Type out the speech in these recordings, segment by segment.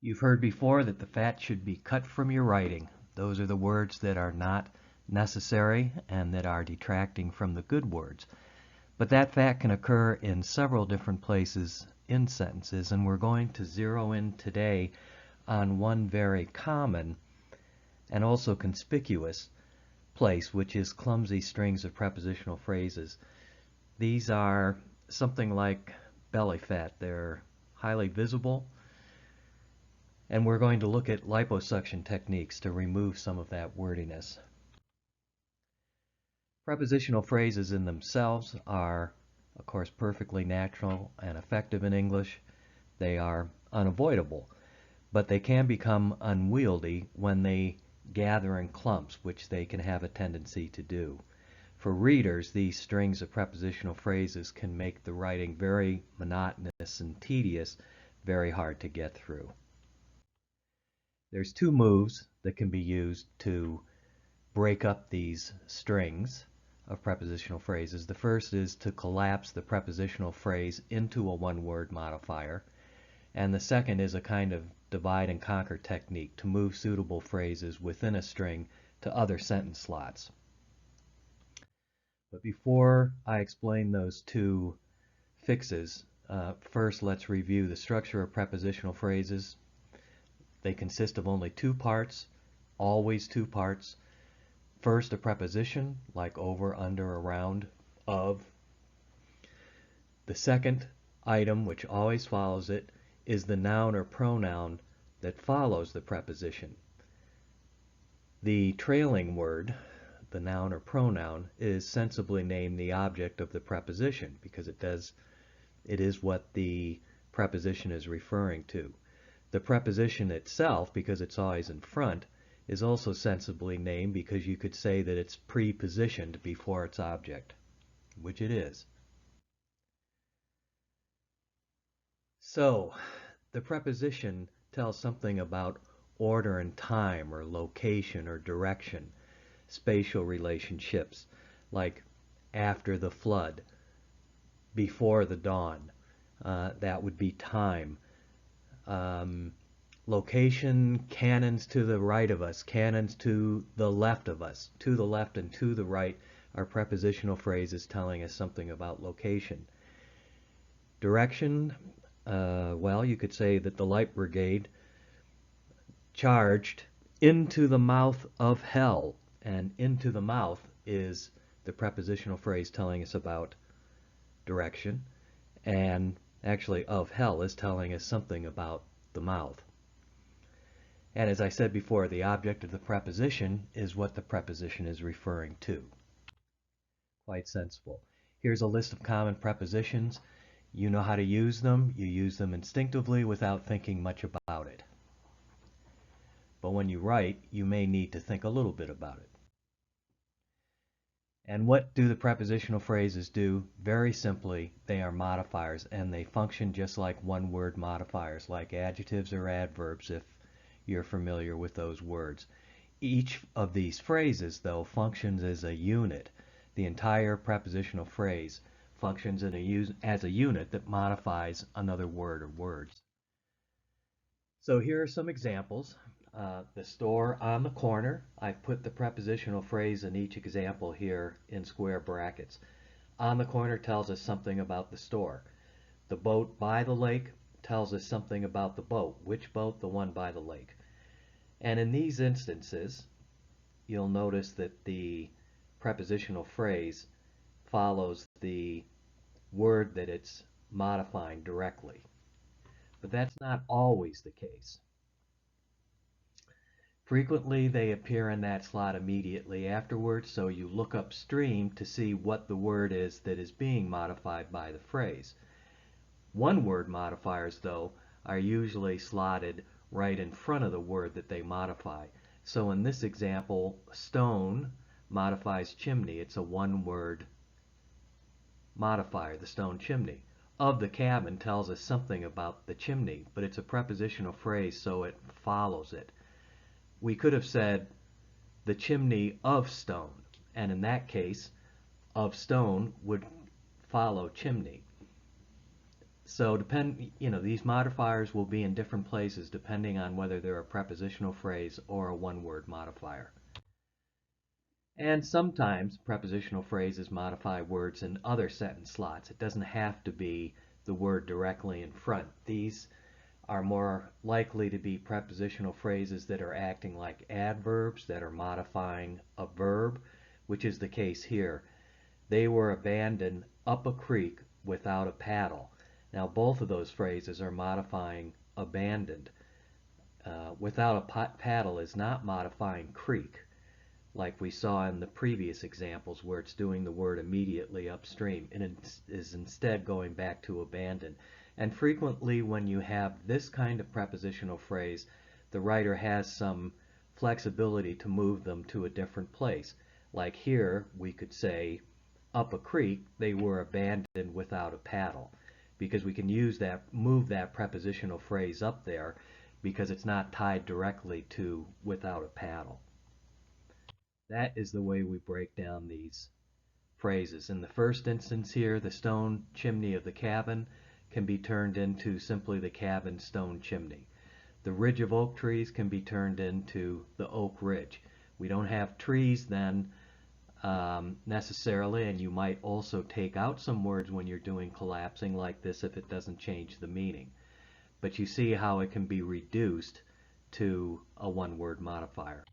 You've heard before that the fat should be cut from your writing. Those are the words that are not necessary and that are detracting from the good words. But that fat can occur in several different places in sentences, and we're going to zero in today on one very common and also conspicuous place, which is clumsy strings of prepositional phrases. These are something like belly fat. They're highly visible, and we're going to look at liposuction techniques to remove some of that wordiness. Prepositional phrases in themselves are, of course, perfectly natural and effective in English. They are unavoidable, but they can become unwieldy when they gather in clumps, which they can have a tendency to do. For readers, these strings of prepositional phrases can make the writing very monotonous and tedious, very hard to get through. There's two moves that can be used to break up these strings of prepositional phrases. The first is to collapse the prepositional phrase into a one-word modifier, and the second is a kind of divide and conquer technique to move suitable phrases within a string to other sentence slots. But before I explain those two fixes, first let's review the structure of prepositional phrases. They consist of only two parts, always two parts. First, a preposition, like over, under, around, of. The second item, which always follows it, is the noun or pronoun that follows the preposition. The trailing word, the noun or pronoun, is sensibly named the object of the preposition because it is what the preposition is referring to. The preposition itself, because it's always in front, is also sensibly named because you could say that it's prepositioned before its object, which it is. So, the preposition tells something about order and time or location or direction, spatial relationships, like after the flood, before the dawn. That would be time. Location, cannons to the right of us, cannons to the left of us. To the left and to the right are prepositional phrases telling us something about location. Direction, well, you could say that the light brigade charged into the mouth of hell, and into the mouth is the prepositional phrase telling us about direction, and actually of hell is telling us something about the mouth. And as I said before, the object of the preposition is what the preposition is referring to. Quite sensible. Here's a list of common prepositions. You know how to use them. You use them instinctively without thinking much about it. But when you write, you may need to think a little bit about it. And what do the prepositional phrases do? Very simply, they are modifiers, and they function just like one-word modifiers, like adjectives or adverbs, if you're familiar with those words. Each of these phrases, though, functions as a unit. The entire prepositional phrase functions as a unit that modifies another word or words. So here are some examples. The store on the corner. I've put the prepositional phrase in each example here in square brackets. On the corner tells us something about the store. The boat by the lake tells us something about the boat. Which boat? The one by the lake. And in these instances, you'll notice that the prepositional phrase follows the word that it's modifying directly. But that's not always the case. Frequently, they appear in that slot immediately afterwards, so you look upstream to see what the word is that is being modified by the phrase. One-word modifiers, though, are usually slotted right in front of the word that they modify. So in this example, stone modifies chimney. It's a one-word modifier, the stone chimney. Of the cabin tells us something about the chimney, but it's a prepositional phrase, so it follows it. We could have said the chimney of stone, and in that case, of stone would follow chimney. So these modifiers will be in different places depending on whether they're a prepositional phrase or a one-word modifier. And sometimes prepositional phrases modify words in other sentence slots. It doesn't have to be the word directly in front. These are more likely to be prepositional phrases that are acting like adverbs that are modifying a verb, which is the case here. They were abandoned up a creek without a paddle. Now both of those phrases are modifying abandoned. Without a paddle is not modifying creek, like we saw in the previous examples where it's doing the word immediately upstream, and it is instead going back to abandon. And frequently when you have this kind of prepositional phrase, the writer has some flexibility to move them to a different place. Like here, we could say, up a creek, they were abandoned without a paddle, because we can move that prepositional phrase up there because it's not tied directly to without a paddle. That is the way we break down these phrases. In the first instance here, the stone chimney of the cabin can be turned into simply the cabin stone chimney. The ridge of oak trees can be turned into the oak ridge. We don't have trees then necessarily, and you might also take out some words when you're doing collapsing like this if it doesn't change the meaning. But you see how it can be reduced to a one-word modifier.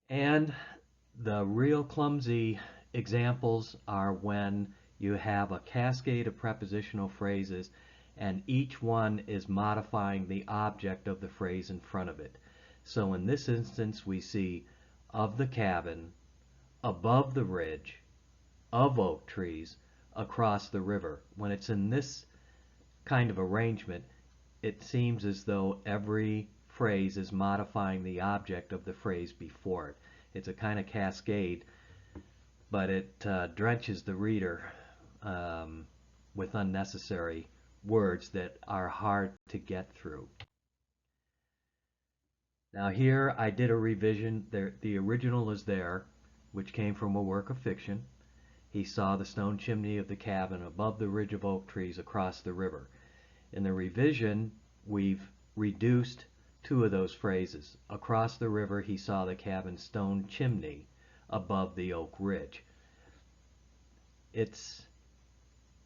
And the real clumsy examples are when you have a cascade of prepositional phrases and each one is modifying the object of the phrase in front of it. So in this instance we see of the cabin, above the ridge, of oak trees, across the river. When it's in this kind of arrangement, it seems as though every phrase is modifying the object of the phrase before it. It's a kind of cascade, but it drenches the reader with unnecessary words that are hard to get through. Now here I did a revision. The original is there, which came from a work of fiction. He saw the stone chimney of the cabin above the ridge of oak trees across the river. In the revision, we've reduced two of those phrases. Across the river, he saw the cabin stone chimney above the oak ridge. It's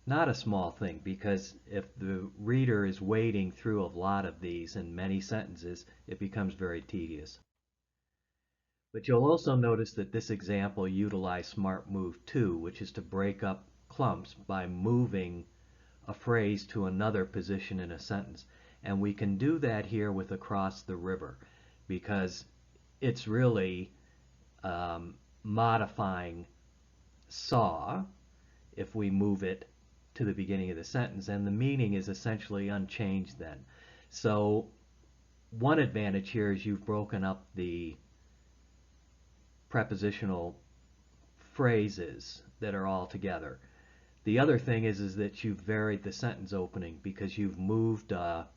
not a small thing, because if the reader is wading through a lot of these in many sentences, it becomes very tedious. But you'll also notice that this example utilized Smart Move 2, which is to break up clumps by moving a phrase to another position in a sentence. And we can do that here with across the river, because it's really modifying saw if we move it to the beginning of the sentence, and the meaning is essentially unchanged then. So one advantage here is you've broken up the prepositional phrases that are all together. The other thing is that you've varied the sentence opening, because you've moved a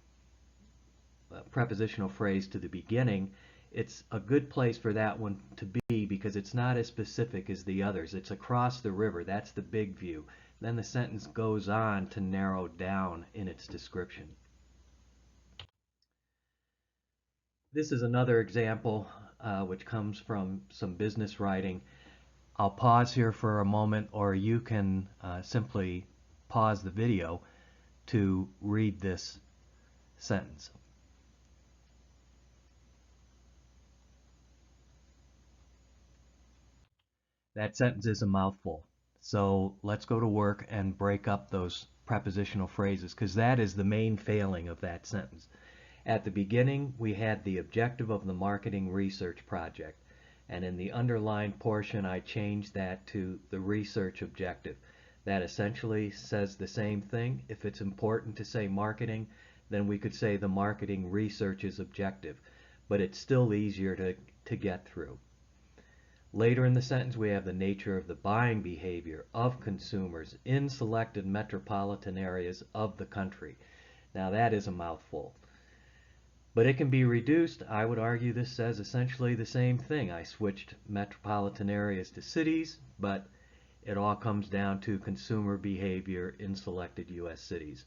prepositional phrase to the beginning. It's a good place for that one to be because it's not as specific as the others. It's across the river. That's the big view. Then the sentence goes on to narrow down in its description. This is another example which comes from some business writing. I'll pause here for a moment, or you can simply pause the video to read this sentence. That sentence is a mouthful. So let's go to work and break up those prepositional phrases, because that is the main failing of that sentence. At the beginning, we had the objective of the marketing research project, and in the underlined portion I changed that to the research objective. That essentially says the same thing. If it's important to say marketing, then we could say the marketing research's objective, but it's still easier to get through. Later in the sentence, we have the nature of the buying behavior of consumers in selected metropolitan areas of the country. Now that is a mouthful, but it can be reduced. I would argue this says essentially the same thing. I switched metropolitan areas to cities, but It all comes down to consumer behavior in selected U.S. cities.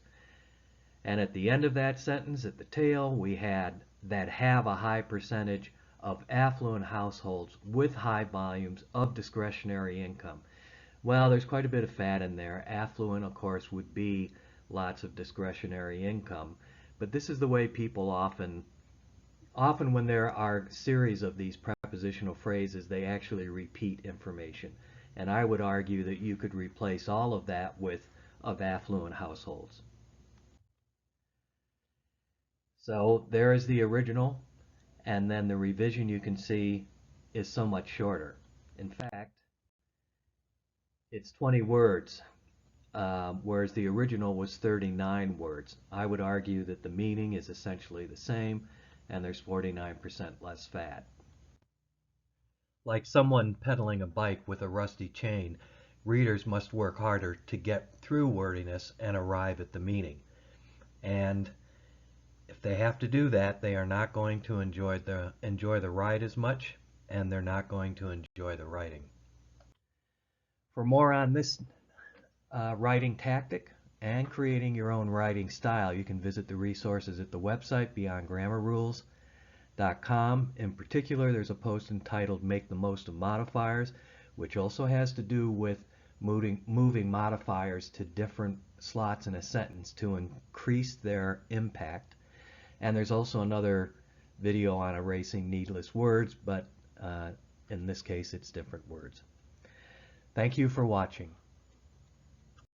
And at the end of that sentence, at the tail, we had that have a high percentage of affluent households with high volumes of discretionary income. Well, there's quite a bit of fat in there. Affluent, of course, would be lots of discretionary income. But this is the way people often when there are series of these prepositional phrases, they actually repeat information. And I would argue that you could replace all of that with of affluent households. So there is the original, and then the revision you can see is so much shorter. In fact, it's 20 words, whereas the original was 39 words. I would argue that the meaning is essentially the same, and there's 49% less fat. Like someone pedaling a bike with a rusty chain, readers must work harder to get through wordiness and arrive at the meaning. And if they have to do that, they are not going to enjoy the ride as much, and they're not going to enjoy the writing. For more on this writing tactic and creating your own writing style, you can visit the resources at the website beyondgrammarrules.com. In particular, there's a post entitled Make the Most of Modifiers, which also has to do with moving modifiers to different slots in a sentence to increase their impact. And there's also another video on erasing needless words, but in this case it's different words. Thank you for watching.